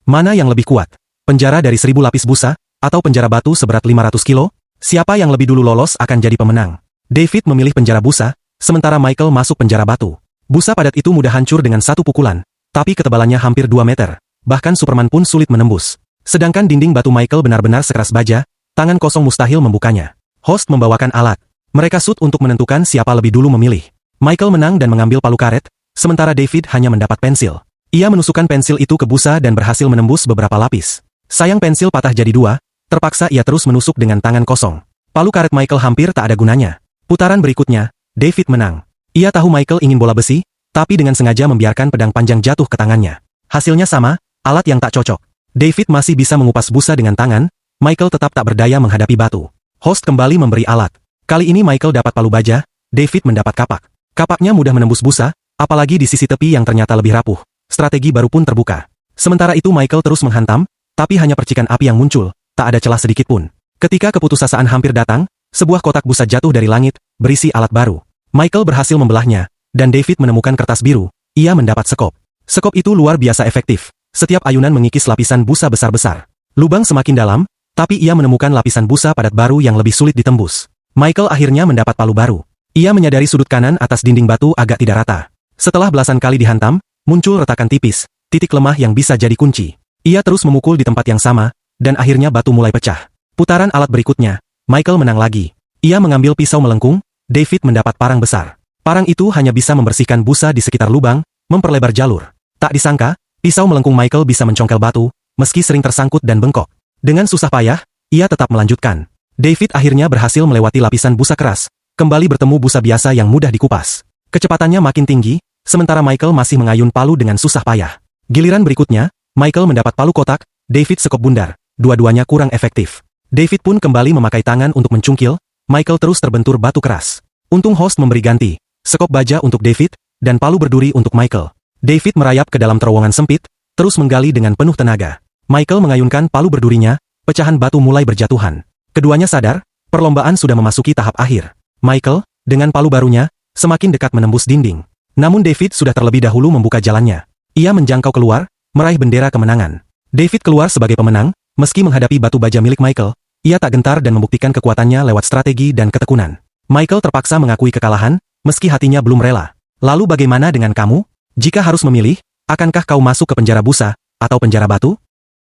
Mana yang lebih kuat? Penjara dari 1000 lapis busa, atau penjara batu seberat 500 kilo? Siapa yang lebih dulu lolos akan jadi pemenang. David memilih penjara busa, sementara Michael masuk penjara batu. Busa padat itu mudah hancur dengan satu pukulan, tapi ketebalannya hampir 2 meter. Bahkan Superman pun sulit menembus. Sedangkan dinding batu Michael benar-benar sekeras baja, tangan kosong mustahil membukanya. Host membawakan alat. Mereka shoot untuk menentukan siapa lebih dulu memilih. Michael menang dan mengambil palu karet, sementara David hanya mendapat pensil. Ia menusukkan pensil itu ke busa dan berhasil menembus beberapa lapis. Sayang pensil patah jadi 2, terpaksa ia terus menusuk dengan tangan kosong. Palu karet Michael hampir tak ada gunanya. Putaran berikutnya, David menang. Ia tahu Michael ingin bola besi, tapi dengan sengaja membiarkan pedang panjang jatuh ke tangannya. Hasilnya sama, alat yang tak cocok. David masih bisa mengupas busa dengan tangan, Michael tetap tak berdaya menghadapi batu. Host kembali memberi alat. Kali ini Michael dapat palu baja, David mendapat kapak. Kapaknya mudah menembus busa, apalagi di sisi tepi yang ternyata lebih rapuh. Strategi baru pun terbuka. Sementara itu Michael terus menghantam, tapi hanya percikan api yang muncul, tak ada celah sedikit pun. Ketika keputusasaan hampir datang, sebuah kotak busa jatuh dari langit, berisi alat baru. Michael berhasil membelahnya, dan David menemukan kertas biru, ia mendapat sekop. Sekop itu luar biasa efektif. Setiap ayunan mengikis lapisan busa besar-besar. Lubang semakin dalam, tapi ia menemukan lapisan busa padat baru yang lebih sulit ditembus. Michael akhirnya mendapat palu baru. Ia menyadari sudut kanan atas dinding batu agak tidak rata. Setelah belasan kali dihantam, muncul retakan tipis, titik lemah yang bisa jadi kunci. Ia terus memukul di tempat yang sama, dan akhirnya batu mulai pecah. Putaran alat berikutnya, Michael menang lagi. Ia mengambil pisau melengkung, David mendapat parang besar. Parang itu hanya bisa membersihkan busa di sekitar lubang, memperlebar jalur. Tak disangka, pisau melengkung Michael bisa mencongkel batu, meski sering tersangkut dan bengkok. Dengan susah payah, ia tetap melanjutkan. David akhirnya berhasil melewati lapisan busa keras, kembali bertemu busa biasa yang mudah dikupas. Kecepatannya makin tinggi, sementara Michael masih mengayun palu dengan susah payah. Giliran berikutnya, Michael mendapat palu kotak, David sekop bundar, dua-duanya kurang efektif. David pun kembali memakai tangan untuk mencungkil, Michael terus terbentur batu keras. Untung host memberi ganti, sekop baja untuk David, dan palu berduri untuk Michael. David merayap ke dalam terowongan sempit, terus menggali dengan penuh tenaga. Michael mengayunkan palu berdurinya, pecahan batu mulai berjatuhan. Keduanya sadar, perlombaan sudah memasuki tahap akhir. Michael, dengan palu barunya, semakin dekat menembus dinding. Namun David sudah terlebih dahulu membuka jalannya. Ia menjangkau keluar, meraih bendera kemenangan. David keluar sebagai pemenang, meski menghadapi batu baja milik Michael, ia tak gentar dan membuktikan kekuatannya lewat strategi dan ketekunan. Michael terpaksa mengakui kekalahan, meski hatinya belum rela. Lalu bagaimana dengan kamu? Jika harus memilih, akankah kau masuk ke penjara busa, atau penjara batu?